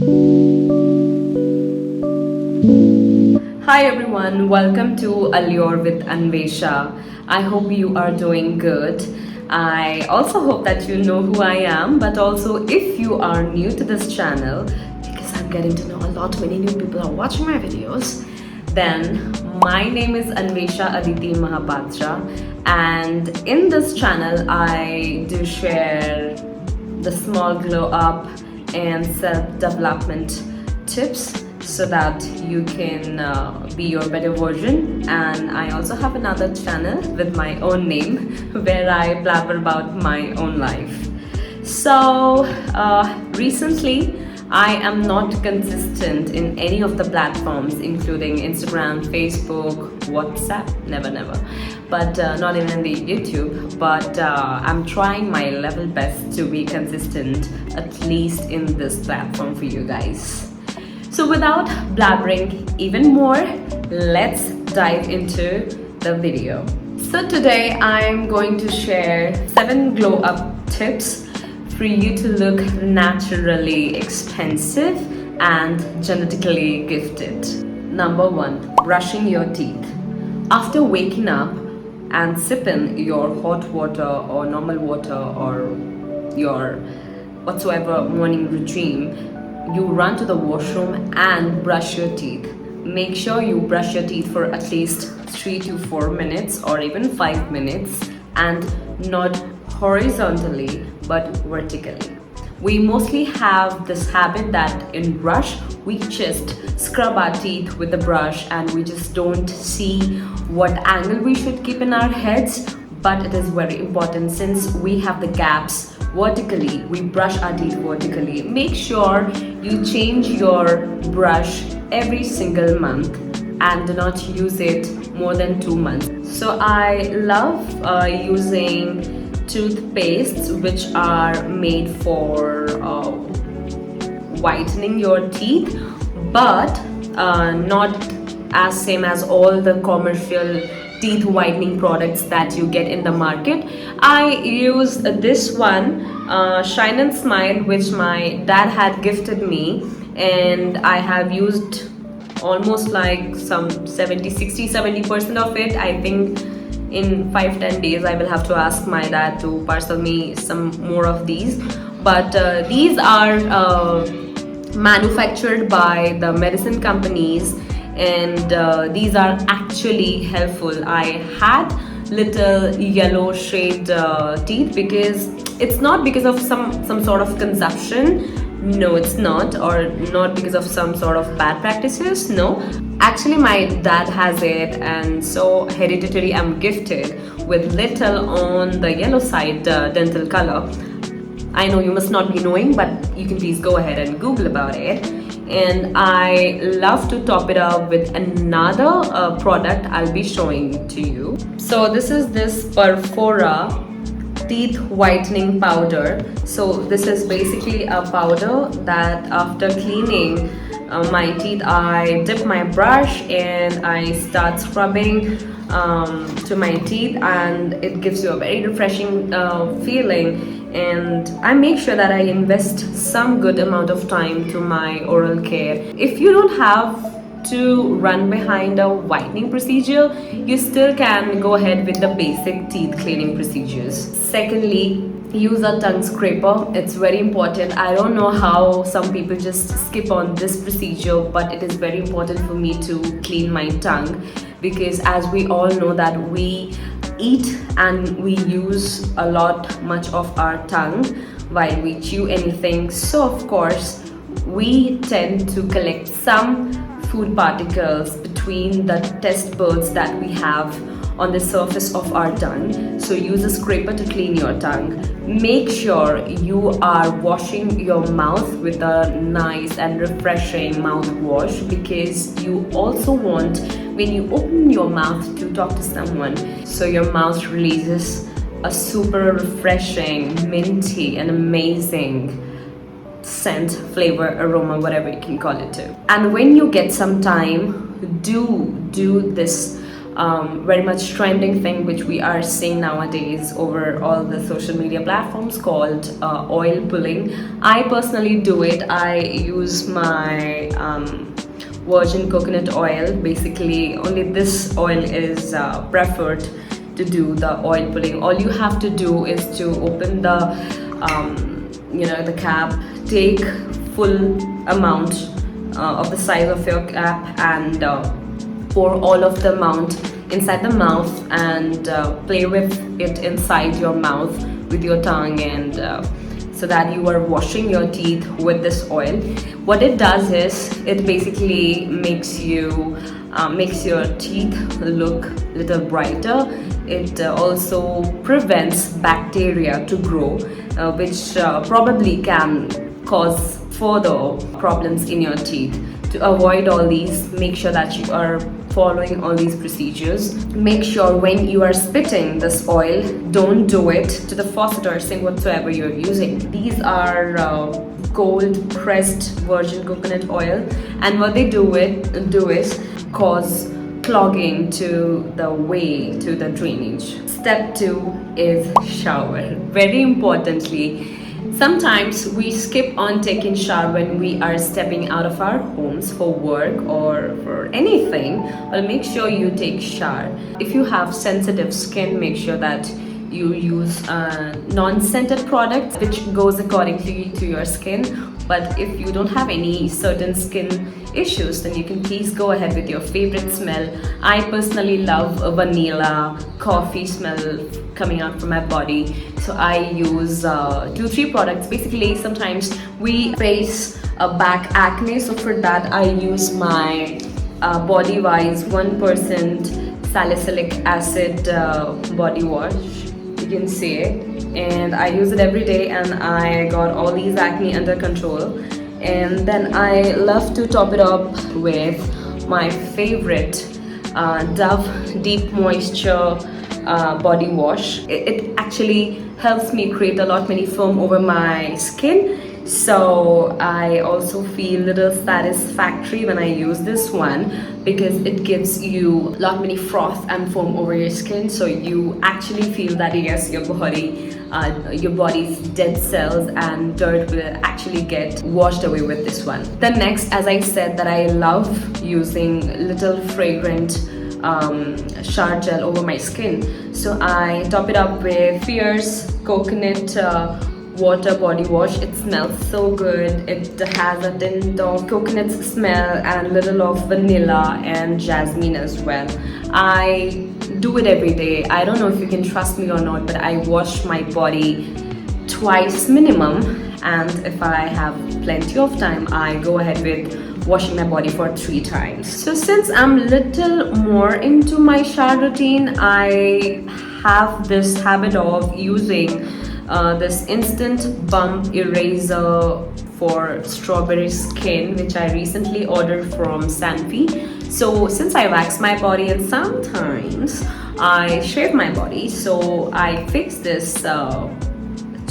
Hi everyone, welcome to Allure with Anvesha. I hope you are doing good. I also hope that you know who I am, but also if you are new to this channel, because I'm getting to know a lot, many new people are watching my videos, then my name is Anvesha Aditi Mahapatra, and in this channel I do share the small glow up and self-development tips so that you can be your better version. And I also have another channel with my own name where I blabber about my own life. So recently I am not consistent in any of the platforms, including Instagram, Facebook, WhatsApp, never, but not even in the YouTube. But I'm trying my level best to be consistent, at least in this platform for you guys. So without blabbering even more, let's dive into the video. So today I'm going to share 7 glow up tips for you to look naturally expensive and genetically gifted. Number 1, brushing your teeth. After waking up and sipping your hot water or normal water or your whatsoever morning routine, you run to the washroom and brush your teeth. Make sure you brush your teeth for at least 3 to 4 minutes or even 5 minutes, and not horizontally but vertically. We mostly have this habit that in brush we just scrub our teeth with the brush and we just don't see what angle we should keep in our heads. But it is very important, since we have the gaps vertically, we brush our teeth vertically. Make sure you change your brush every single month and do not use it more than 2 months. So I love using toothpastes which are made for whitening your teeth, but not as same as all the commercial teeth whitening products that you get in the market. I use this one, Shine and Smile, which my dad had gifted me, and I have used almost like some 70% of it. I think in 5-10 days I will have to ask my dad to parcel me some more of these. But these are manufactured by the medicine companies, and these are actually helpful. I had little yellow shade teeth, because it's not because of some sort of consumption. No, it's not, or not because of some sort of bad practices. No, actually my dad has it, and so hereditary I'm gifted with little on the yellow side dental color. I know you must not be knowing, but you can please go ahead and Google about it. And I love to top it up with another product I'll be showing to you. So this is this Perfora teeth whitening powder. So this is basically a powder that after cleaning my teeth, I dip my brush and I start scrubbing to my teeth, and it gives you a very refreshing feeling. And I make sure that I invest some good amount of time to my oral care. If you don't have to run behind a whitening procedure, you still can go ahead with the basic teeth cleaning procedures. Secondly, use a tongue scraper. It's very important. I don't know how some people just skip on this procedure, but it is very important for me to clean my tongue, because as we all know that we eat and we use a lot much of our tongue while we chew anything. So of course we tend to collect some food particles between the taste buds that we have on the surface of our tongue. So use a scraper to clean your tongue. Make sure you are washing your mouth with a nice and refreshing mouthwash, because you also want, when you open your mouth to talk to someone, so your mouth releases a super refreshing, minty and amazing scent, flavor, aroma, whatever you can call it to. And when you get some time, do this very much trending thing which we are seeing nowadays over all the social media platforms called oil pulling. I personally do it. I use my virgin coconut oil. Basically, only this oil is preferred to do the oil pulling. All you have to do is to open the the cap, take full amount of the size of your cap, and pour all of the amount inside the mouth, and play with it inside your mouth with your tongue, and so that you are washing your teeth with this oil. What it does is it basically makes your teeth look a little brighter. It also prevents bacteria to grow, which probably can cause further problems in your teeth. To avoid all these, make sure that you are following all these procedures. Make sure when you are spitting this oil, don't do it to the faucet or sink whatsoever you're using. These are cold pressed virgin coconut oil, and what they do is cause clogging to the way to the drainage. Step 2 is shower. Very importantly, sometimes we skip on taking shower when we are stepping out of our homes for work or for anything. Well, make sure you take shower. If you have sensitive skin, make sure that you use non-scented products which goes accordingly to your skin. But if you don't have any certain skin issues, then you can please go ahead with your favorite smell. I personally love a vanilla coffee smell coming out from my body, so I use 2-3 products. Basically, sometimes we face a back acne, so for that I use my Body Wise 1% salicylic acid body wash. You can see it, and I use it every day, and I got all these acne under control. And then I love to top it up with my favorite Dove Deep Moisture body wash. It actually helps me create a lot many foam over my skin, so I also feel little satisfactory when I use this one, because it gives you a lot many froth and foam over your skin, so you actually feel that yes, your body's dead cells and dirt will actually get washed away with this one. The next, as I said, that I love using little fragrant shower gel over my skin, so I top it up with Fierce Coconut water body wash. It smells so good. It has a tint of coconut smell and a little of vanilla and jasmine as well. I do it every day. I don't know if you can trust me or not, but I wash my body twice minimum, and if I have plenty of time, I go ahead with washing my body for 3 times. So since I'm little more into my shower routine, I have this habit of using this instant bump eraser for strawberry skin, which I recently ordered from Sanfi. So since I wax my body and sometimes I shave my body, so I fix this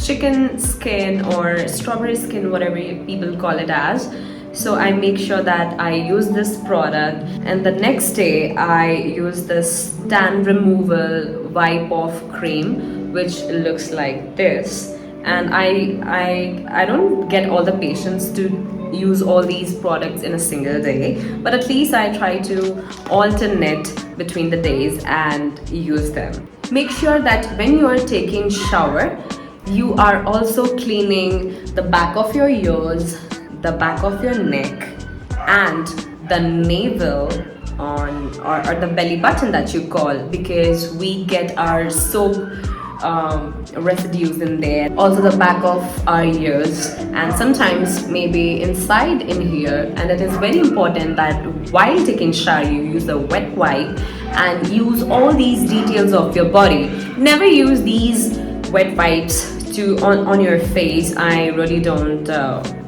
chicken skin or strawberry skin, whatever people call it as. So I make sure that I use this product, and the next day I use this tan removal wipe off cream, which looks like this. And I don't get all the patience to use all these products in a single day, but at least I try to alternate between the days and use them. Make sure that when you are taking shower, you are also cleaning the back of your ears, the back of your neck, and the navel or the belly button that you call, because we get our soap residues in there. Also the back of our ears, and sometimes maybe inside in here. And it is very important that while taking shower you use a wet wipe and use all these details of your body. Never use these wet wipes on your face. I really don't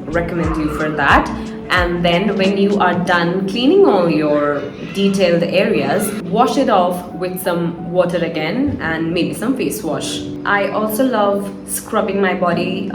recommend you for that. And then when you are done cleaning all your detailed areas, wash it off with some water again and maybe some face wash. I also love scrubbing my body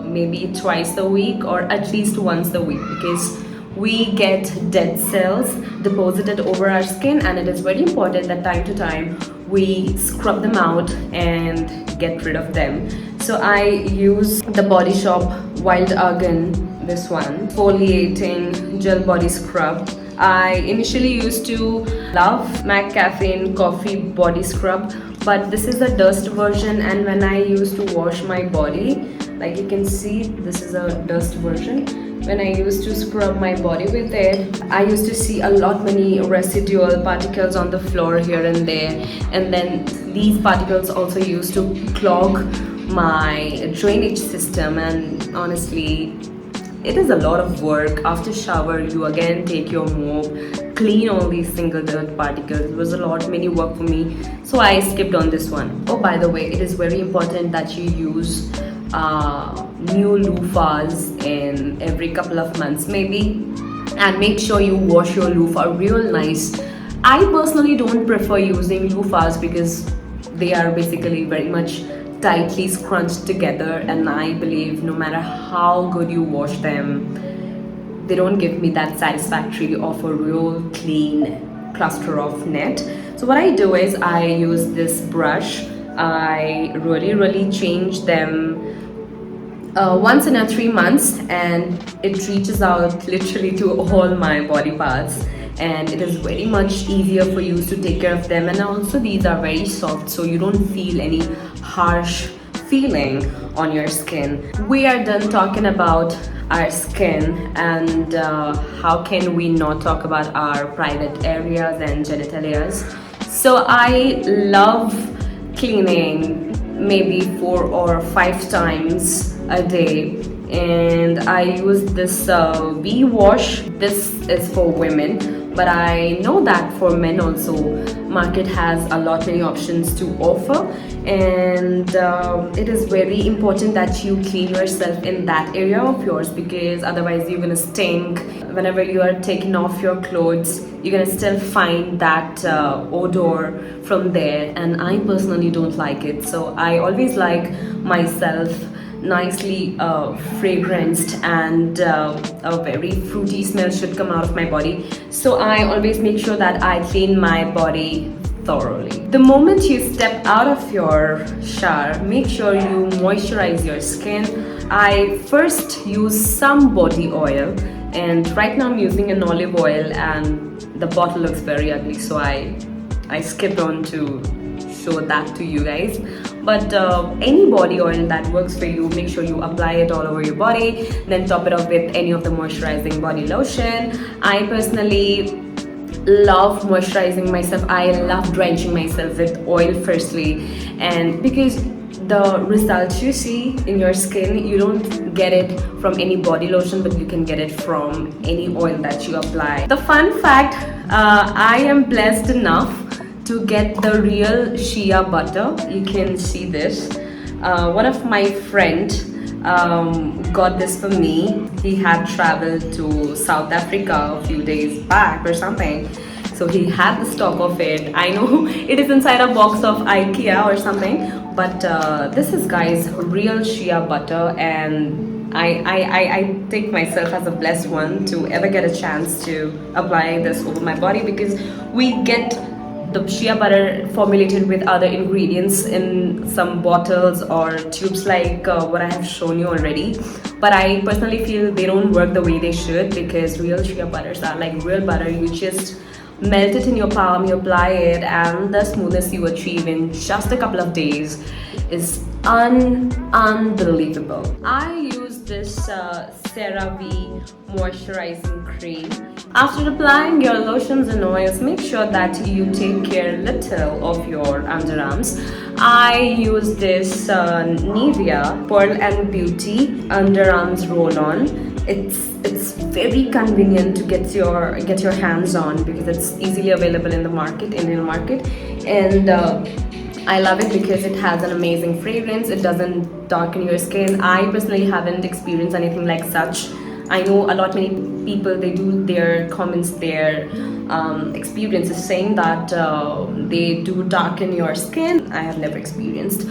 maybe twice a week or at least once a week, because we get dead cells deposited over our skin, and it is very important that time to time we scrub them out and get rid of them. So I use the Body Shop Wild Argan, this one, exfoliating gel body scrub. I initially used to love MAC Caffeine Coffee Body Scrub, but this is the dust version, and when I used to wash my body, like you can see, this is a dust version. When I used to scrub my body with it, I used to see a lot many residual particles on the floor here and there, and then these particles also used to clog my drainage system, and honestly, it is a lot of work. After shower, you again take your mop, clean all these single dirt particles. It was a lot, many work for me, so I skipped on this one. Oh, by the way, it is very important that you use new loofahs in every couple of months maybe, and make sure you wash your loofah real nice. I personally don't prefer using loofahs because they are basically very much tightly scrunched together, and I believe no matter how good you wash them, they don't give me that satisfactory of a real clean cluster of net. So what I do is I use this brush. I really change them once in a 3 months, and it reaches out literally to all my body parts, and it is very much easier for you to take care of them. And also these are very soft, so you don't feel any harsh feeling on your skin. We are done talking about our skin, and how can we not talk about our private areas and genitalias. So I love cleaning maybe 4 or 5 times a day, and I use this V wash. This is for women, but I know that for men also market has a lot many options to offer, and it is very important that you clean yourself in that area of yours, because otherwise you're gonna stink. Whenever you are taking off your clothes, you're gonna still find that odor from there, and I personally don't like it. So I always like myself nicely fragranced, and a very fruity smell should come out of my body. So I always make sure that I clean my body thoroughly. The moment you step out of your shower, make sure you moisturize your skin. I first use some body oil, and right now I'm using an olive oil, and the bottle looks very ugly, so I skipped on to show that to you guys. But any body oil that works for you, make sure you apply it all over your body, then top it off with any of the moisturizing body lotion. I personally love moisturizing myself. I love drenching myself with oil firstly, and because the results you see in your skin, you don't get it from any body lotion, but you can get it from any oil that you apply. The fun fact, I am blessed enough to get the real shea butter. You can see this. One of my friend got this for me. He had traveled to South Africa a few days back or something, so he had the stock of it. I know it is inside a box of IKEA or something, but this is, guys, real shea butter, and I take myself as a blessed one to ever get a chance to apply this over my body, because we get the shea butter formulated with other ingredients in some bottles or tubes like what I have shown you already, but I personally feel they don't work the way they should, because real shea butters are like real butter. You just melt it in your palm, you apply it, and the smoothness you achieve in just a couple of days is unbelievable. I use this CeraVe moisturizing cream. After applying your lotions and oils, make sure that you take care little of your underarms. I use this Nivea Pearl and Beauty underarms roll-on. It's very convenient to get your hands on, because it's easily available in the market, Indian market, and I love it because it has an amazing fragrance. It doesn't darken your skin. I personally haven't experienced anything like such. I know a lot many people, they do their comments, their experiences saying that they do darken your skin. I have never experienced.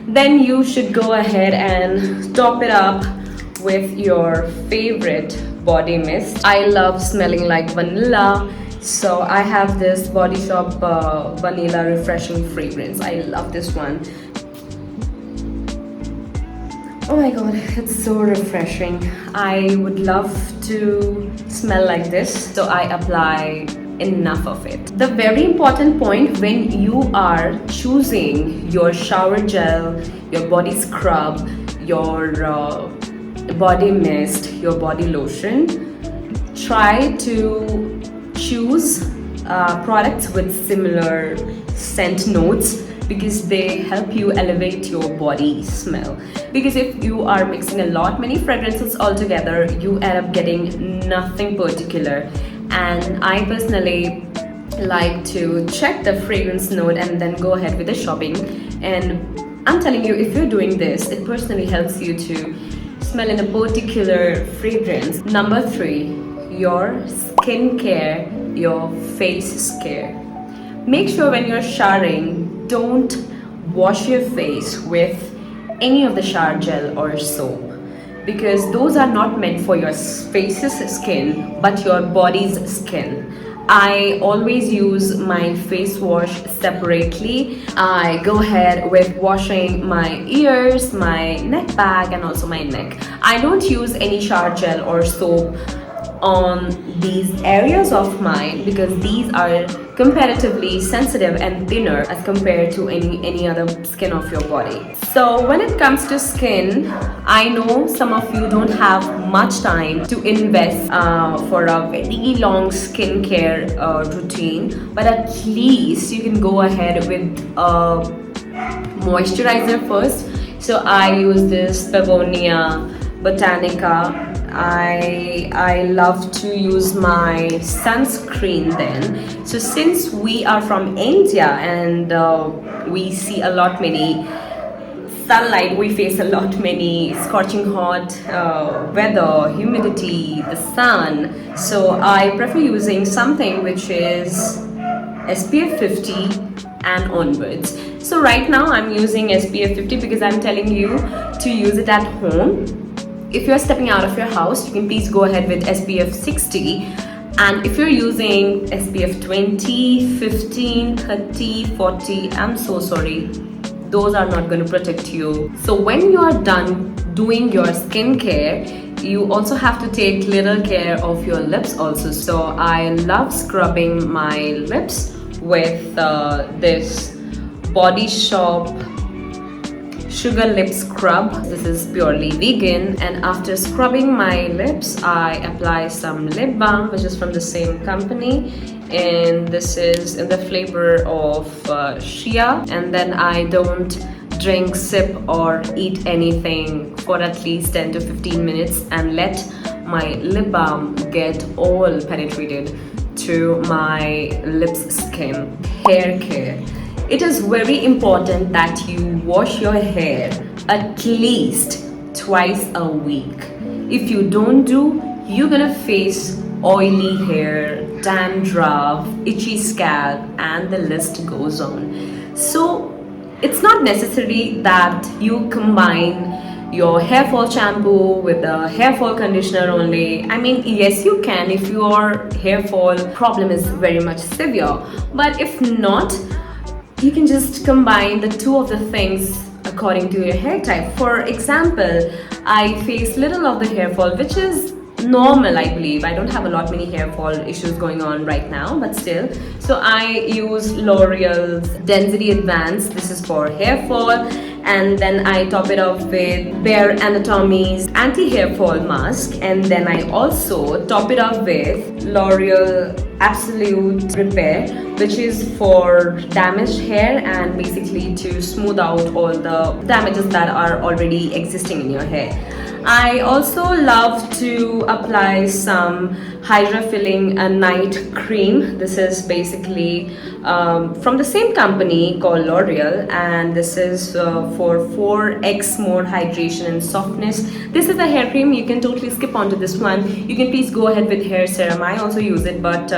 Then you should go ahead and top it up with your favorite body mist. I love smelling like vanilla, so I have this Body Shop vanilla refreshing fragrance. I love this one. Oh my god, it's so refreshing. I would love to smell like this, so I apply enough of it. The very important point when you are choosing your shower gel, your body scrub, your body mist, your body lotion, try to choose products with similar scent notes, because they help you elevate your body smell. Because if you are mixing many fragrances all together, you end up getting nothing particular. And I personally like to check the fragrance note and then go ahead with the shopping. And I'm telling you, if you're doing this, it personally helps you to smell in a particular fragrance. Number 3, your skincare, your face care. Make sure when you're showering, don't wash your face with any of the shower gel or soap, because those are not meant for your face's skin but your body's skin. I always use my face wash separately. I go ahead with washing my ears, my neck bag, and also my neck. I don't use any shower gel or soap on these areas of mine, because these are comparatively sensitive and thinner as compared to any other skin of your body. So when it comes to skin, I know some of you don't have much time to invest for a very long skincare routine, but at least you can go ahead with a moisturizer first. So I use this Pavonia Botanica. I love to use my sunscreen then. So since we are from India and we see a lot many sunlight, we face a lot many scorching hot weather, humidity, the sun, so I prefer using something which is SPF 50 and onwards. So right now I'm using SPF 50 because I'm telling you to use it at home. If you're stepping out of your house, you can please go ahead with SPF 60. And if you're using SPF 20, 15, 30, 40, I'm so sorry, those are not going to protect you. So when you're done doing your skincare, you also have to take little care of your lips also. So I love scrubbing my lips with this Body Shop Sugar Lip Scrub. This is purely vegan, and after scrubbing my lips, I apply some lip balm, which is from the same company, and this is in the flavor of shea. And then I don't drink, sip, or eat anything for at least 10 to 15 minutes and let my lip balm get all penetrated to my lips skin. Hair care. It is very important that you wash your hair at least twice a week. If you don't do, you're gonna face oily hair, dandruff, itchy scalp, and the list goes on. So it's not necessary that you combine your hair fall shampoo with the hair fall conditioner only. I mean, yes, you can if your hair fall problem is very much severe, but if not, you can just combine the two of the things according to your hair type. For example, I face little of the hair fall, which is normal, I believe. I don't have many hair fall issues going on right now, but still. So I use L'Oreal's Density Advanced. This is for hair fall. And then I top it off with Bare Anatomy's anti-hair fall mask. And then I also top it off with L'Oreal Absolute Repair, which is for damaged hair and basically to smooth out all the damages that are already existing in your hair. I also love to apply some Hydra Filling Night Cream. This is basically from the same company called L'Oreal, and this is for 4x more hydration and softness. This is a hair cream. You can totally skip onto this one. You can please go ahead with hair serum. I also use it, but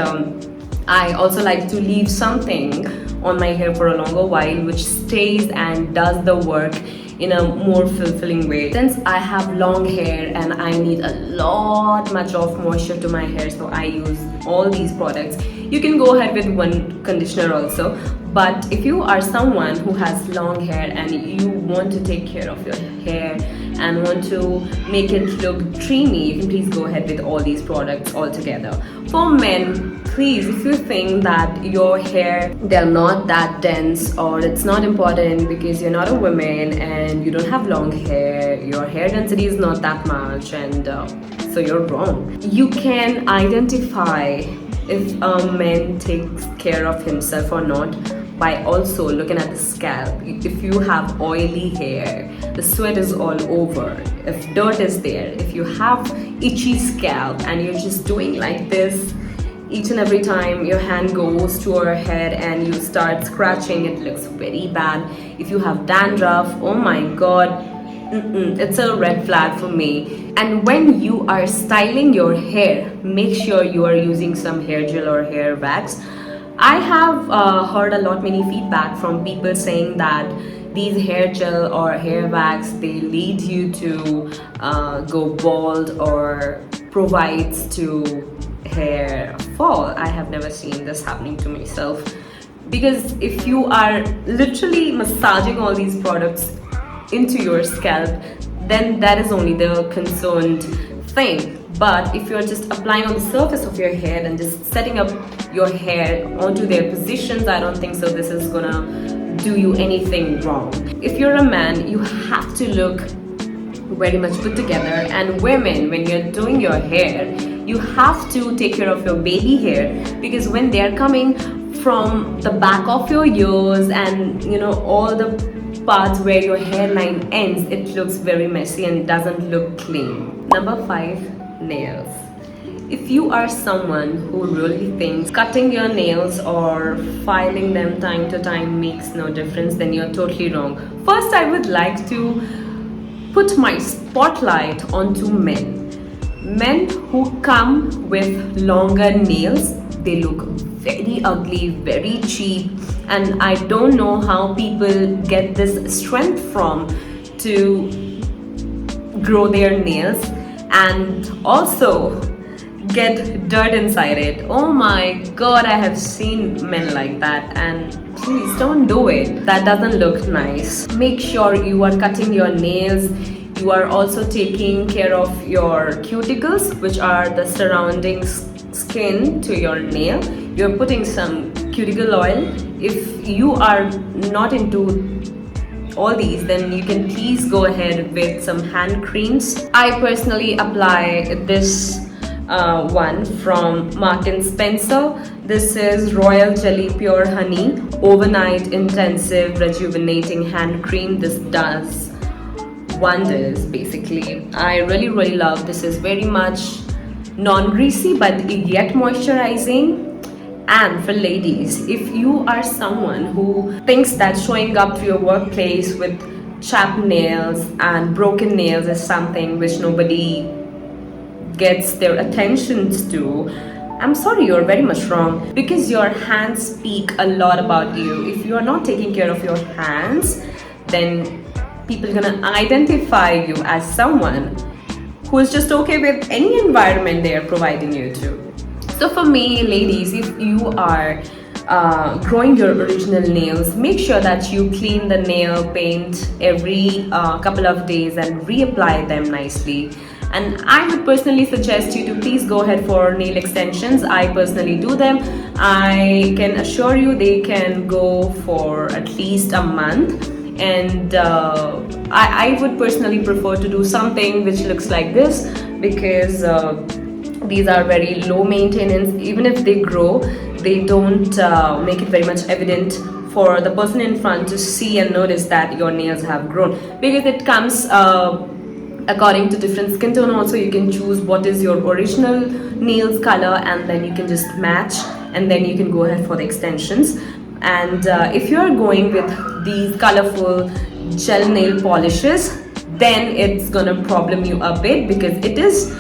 I also like to leave something on my hair for a longer while, which stays and does the work in a more fulfilling way. Since I have long hair and I need a lot much of moisture to my hair, so I use all these products. You can go ahead with one conditioner also, but if you are someone who has long hair and you want to take care of your hair and want to make it look dreamy, you can please go ahead with all these products all together. For men, please, if you think that your hair, they're not that dense or it's not important because you're not a woman and you don't have long hair, your hair density is not that much, and so you're wrong. You can identify if a man takes care of himself or not by also looking at the scalp. If you have oily hair, the sweat is all over, if dirt is there, if you have itchy scalp and you're just doing like this each and every time your hand goes to your head and you start scratching, it looks very bad. If you have dandruff, oh my god, it's a red flag for me. And when you are styling your hair, make sure you are using some hair gel or hair wax. I have heard a lot many feedback from people saying that these hair gel or hair wax, they lead you to go bald or provides to hair fall. I have never seen this happening to myself, because if you are literally massaging all these products into your scalp, then that is only the concerned thing. But if you're just applying on the surface of your hair and just setting up your hair onto their positions, I don't think so this is gonna do you anything wrong. If you're a man, you have to look very much put together. And women, when you're doing your hair, you have to take care of your baby hair, because when they're coming from the back of your ears and all the parts where your hairline ends, it looks very messy and doesn't look clean. Number 5, nails. If you are someone who really thinks cutting your nails or filing them time to time makes no difference, then you're totally wrong. First, I would like to put my spotlight onto men. Men who come with longer nails, they look very ugly, very cheap, and I don't know how people get this strength from to grow their nails and also get dirt inside it. Oh my god, I have seen men like that, and please don't do it. That doesn't look nice. Make sure you are cutting your nails. You are also taking care of your cuticles, which are the surrounding skin to your nail. You're putting some cuticle oil. If you are not into all these, then you can please go ahead with some hand creams. I personally apply this one from Mark & Spencer. This is Royal Jelly Pure Honey Overnight Intensive Rejuvenating Hand Cream. This does wonders basically. I really love this. Is very much non-greasy but yet moisturizing. And for ladies, if you are someone who thinks that showing up to your workplace with chapped nails and broken nails is something which nobody gets their attentions to, I'm sorry, you're very much wrong, because your hands speak a lot about you. If you are not taking care of your hands, then people are gonna identify you as someone who is just okay with any environment they are providing you to. So for me, ladies, if you are growing your original nails, make sure that you clean the nail paint every couple of days and reapply them nicely. And I would personally suggest you to please go ahead for nail extensions. I personally do them. I can assure you they can go for at least a month. And I would personally prefer to do something which looks like this, because these are very low maintenance. Even if they grow, they don't make it very much evident for the person in front to see and notice that your nails have grown, because it comes according to different skin tone. Also, you can choose what is your original nails color, and then you can just match, and then you can go ahead for the extensions. And if you are going with these colorful gel nail polishes, then it's gonna problem you a bit, because it is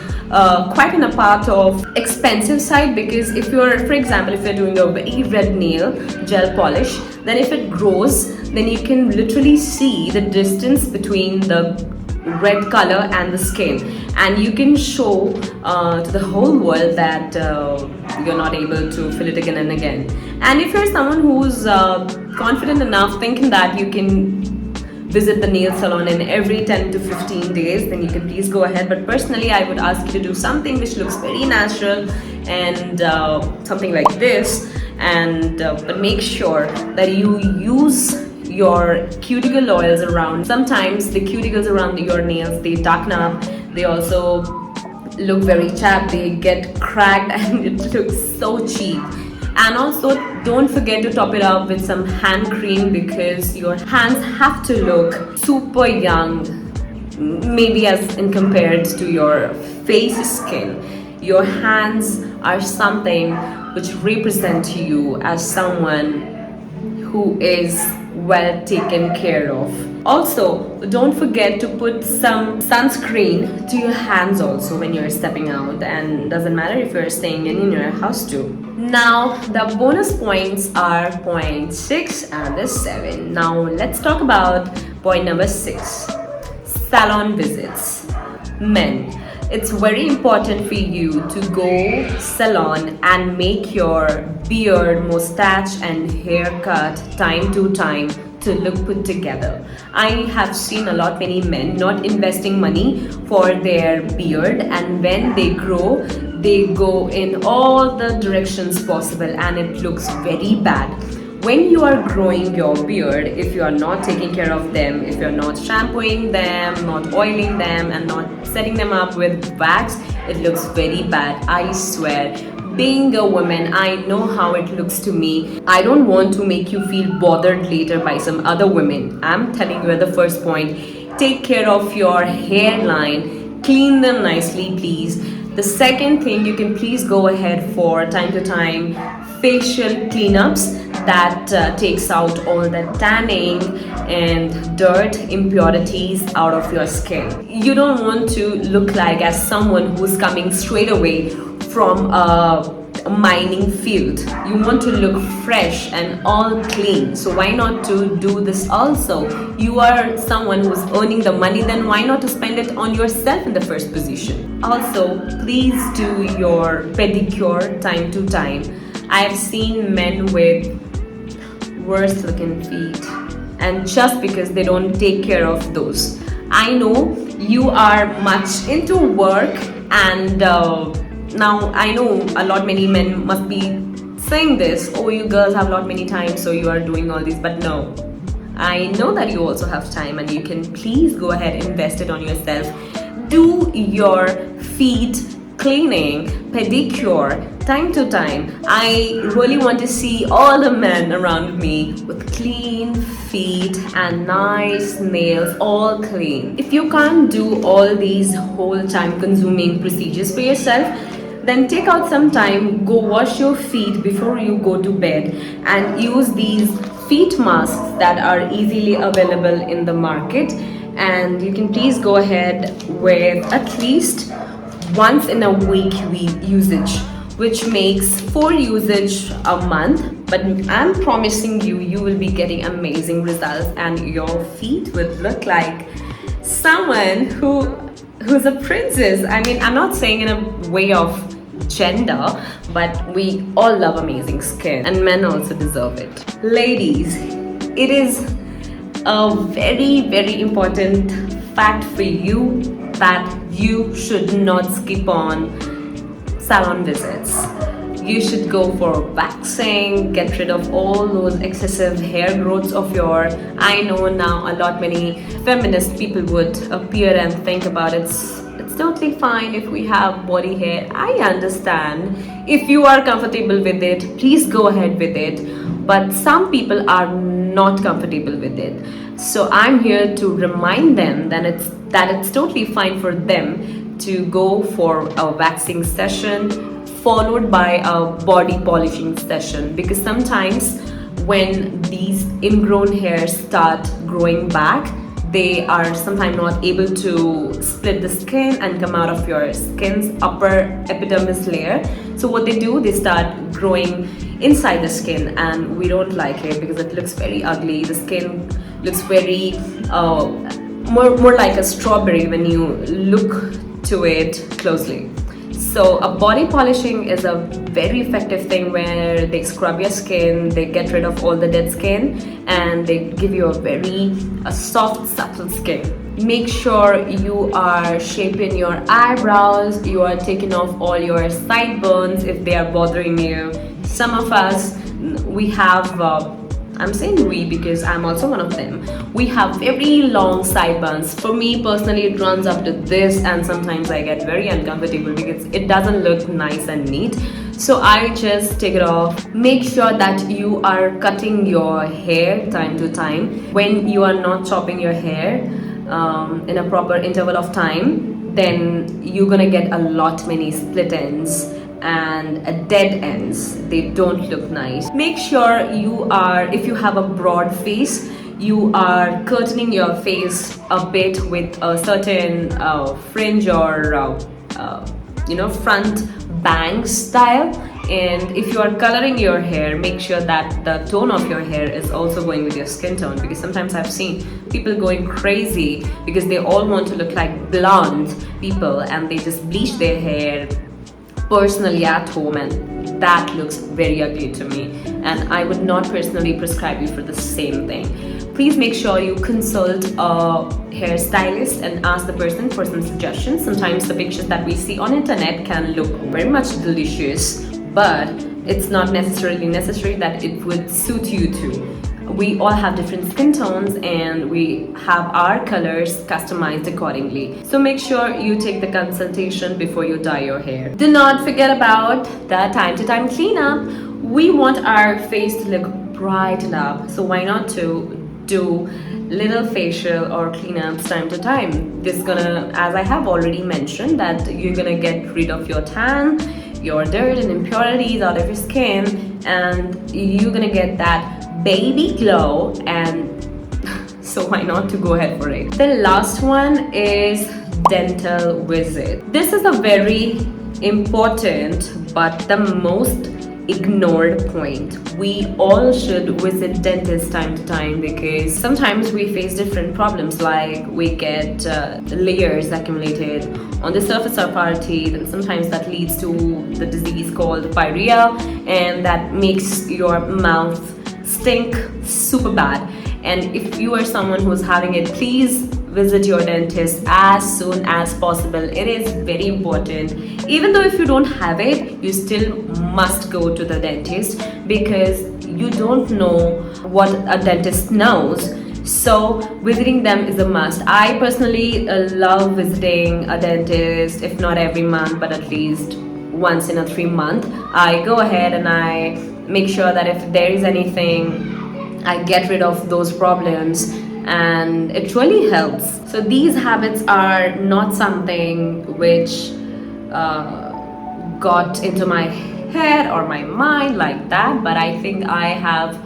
quite in a part of expensive side. Because if you're, for example, if you're doing a very red nail gel polish, then if it grows, then you can literally see the distance between the red color and the skin, and you can show to the whole world that you're not able to fill it again and again. And if you're someone who's confident enough thinking that you can visit the nail salon in every 10 to 15 days, then you can please go ahead. But personally, I would ask you to do something which looks very natural, and something like this, and but make sure that you use your cuticle oils around. Sometimes the cuticles around your nails, they darken up, they also look very chapped, they get cracked, and it looks so cheap. And also, don't forget to top it up with some hand cream, because your hands have to look super young, maybe as in compared to your face skin. Your hands are something which represent you as someone who is well taken care of. Also, don't forget to put some sunscreen to your hands also when you're stepping out, and doesn't matter if you're staying in your house too. Now the bonus points are point 6 and the 7. Now let's talk about point number 6, salon visits. Men, it's very important for you to go salon and make your beard, mustache and haircut time to time to look put together. I have seen a lot many men not investing money for their beard, and when they grow, they go in all the directions possible and it looks very bad. When you are growing your beard, if you are not taking care of them, if you're not shampooing them, not oiling them and not setting them up with wax, it looks very bad. I swear, being a woman, I know how it looks to me. I don't want to make you feel bothered later by some other women. I'm telling you at the first point, take care of your hairline, clean them nicely please. The second thing, you can please go ahead for time to time facial cleanups that takes out all the tanning and dirt impurities out of your skin. You don't want to look like as someone who's coming straight away from a mining field. You want to look fresh and all clean. So why not to do this also? You are someone who's earning the money, then why not to spend it on yourself in the first position? Also, please do your pedicure time to time. I've seen men with worse looking feet, and just because they don't take care of those. I know you are much into work, and now I know a lot many men must be saying this, oh, you girls have a lot many time, so you are doing all this. But no, I know that you also have time, and you can please go ahead and invest it on yourself. Do your feet cleaning, pedicure time to time. I really want to see all the men around me with clean feet and nice nails, all clean. If you can't do all these whole time consuming procedures for yourself, then take out some time, go wash your feet before you go to bed, and use these feet masks that are easily available in the market. And you can please go ahead with at least once in a week usage, which makes 4 usage a month. But I'm promising you, you will be getting amazing results, and your feet would look like someone who's a princess. I mean, I'm not saying in a way of gender, but we all love amazing skin, and men also deserve it. Ladies, it is a very important fact for you that you should not skip on salon visits. You should go for waxing, get rid of all those excessive hair growths of your. I know now a lot many feminist people would appear and think about it's totally fine if we have body hair. I understand. If you are comfortable with it, please go ahead with it. But some people are not comfortable with it. So I'm here to remind them that it's totally fine for them to go for a waxing session followed by a body polishing session, because sometimes when these ingrown hairs start growing back, they are sometimes not able to split the skin and come out of your skin's upper epidermis layer. So what they do, they start growing inside the skin, and we don't like it because it looks very ugly. The skin looks very more like a strawberry when you look to it closely. So a body polishing is a very effective thing where they scrub your skin, they get rid of all the dead skin, and they give you a soft, supple skin. Make sure you are shaping your eyebrows, you are taking off all your sideburns if they are bothering you. Some of us, we have I'm saying we because I'm also one of them. We have very long sideburns. For me personally, it runs up to this, and sometimes I get very uncomfortable because it doesn't look nice and neat. So I just take it off. Make sure that you are cutting your hair time to time. When you are not chopping your hair in a proper interval of time, then you're gonna get a lot many split ends and dead ends. They don't look nice. Make sure you are, if you have a broad face, you are curtaining your face a bit with a certain fringe or front bang style. And if you are coloring your hair, make sure that the tone of your hair is also going with your skin tone, because sometimes I've seen people going crazy because they all want to look like blonde people and they just bleach their hair personally at home, and that looks very ugly to me, and I would not personally prescribe you for the same thing. Please make sure you consult a hairstylist and ask the person for some suggestions. Sometimes the pictures that we see on internet can look very much delicious, but it's not necessarily necessary that it would suit you too. We all have different skin tones and we have our colors customized accordingly. So make sure you take the consultation before you dye your hair. Do not forget about the time to time cleanup. We want our face to look brightened up, so why not to do little facial or cleanups time to time. This is gonna, as I have already mentioned, that you're gonna get rid of your tan, your dirt and impurities out of your skin, and you're gonna get that baby glow, and so why not to go ahead for it. The last one is dental visit. This is a very important but the most ignored point. We all should visit dentists time to time because sometimes we face different problems, like we get layers accumulated on the surface of our teeth, and sometimes that leads to the disease called pyorrhea, and that makes your mouth stink super bad. And if you are someone who's having it, please visit your dentist as soon as possible. It is very important. Even though if you don't have it, you still must go to the dentist because you don't know what a dentist knows. So visiting them is a must. I personally love visiting a dentist, if not every month, but at least once in a 3 month. I go ahead and I make sure that if there is anything, I get rid of those problems, and it really helps. So these habits are not something which got into my head or my mind like that, but I think I have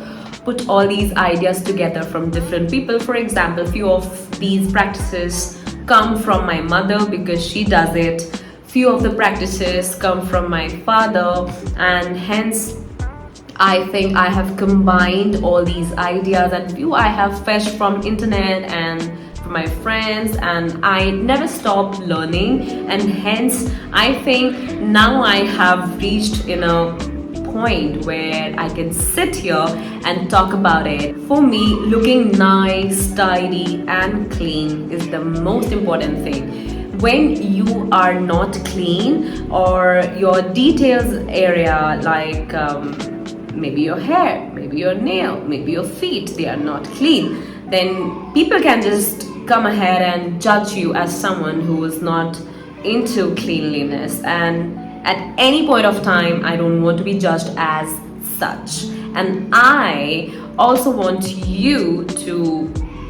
put all these ideas together from different people. For example, few of these practices come from my mother because she does it. Few of the practices come from my father, and hence I think I have combined all these ideas, and few I have fetched from internet and from my friends, and I never stop learning, and hence I think now I have reached in a point where I can sit here and talk about it. For me, looking nice, tidy and clean is the most important thing. When you are not clean, or your details area, like maybe your hair, maybe your nail, maybe your feet, they are not clean, then people can just come ahead and judge you as someone who is not into cleanliness. And at any point of time, I don't want to be judged as such. And I also want you to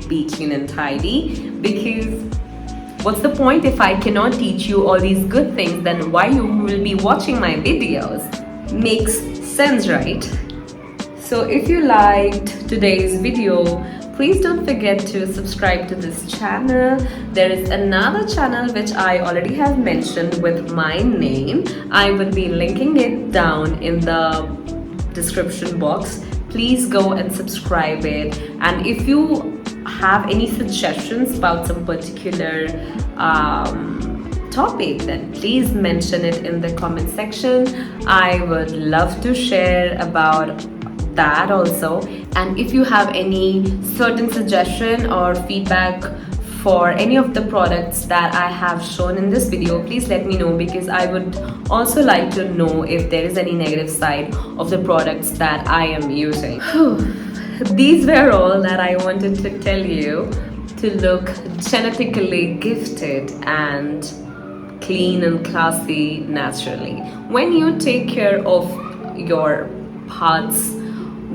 be clean and tidy, because what's the point if I cannot teach you all these good things? Then why you will be watching my videos? Makes sense, right? So if you liked today's video, please don't forget to subscribe to this channel. There is another channel which I already have mentioned with my name. I will be linking it down in the description box. Please go and subscribe it. And if you have any suggestions about some particular topic, then please mention it in the comment section. I would love to share about that also. And if you have any certain suggestion or feedback for any of the products that I have shown in this video, please let me know, because I would also like to know if there is any negative side of the products that I am using. These were all that I wanted to tell you to look genetically gifted and clean and classy naturally. When you take care of your parts,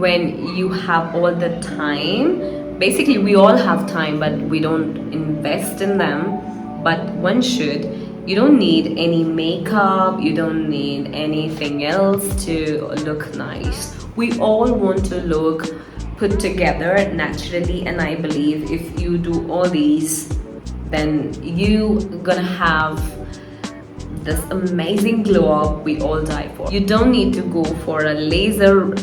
when you have all the time, basically we all have time but we don't invest in them, but one should. You don't need any makeup, you don't need anything else to look nice. We all want to look put together naturally, and I believe if you do all these, then you gonna have this amazing glow up we all die for. You don't need to go for a laser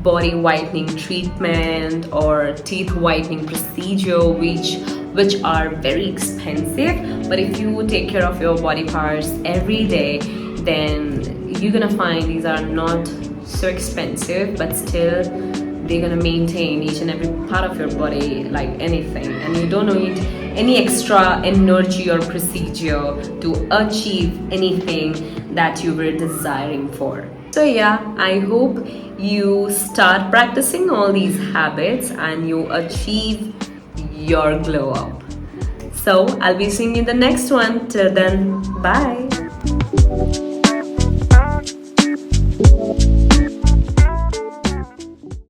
body whitening treatment or teeth whitening procedure, which are very expensive. But if you take care of your body parts every day, then you're gonna find these are not so expensive, but still they're gonna maintain each and every part of your body like anything, and you don't need any extra energy or procedure to achieve anything that you were desiring for. So yeah, I hope you start practicing all these habits and you achieve your glow up. So I'll be seeing you in the next one. Till then, bye.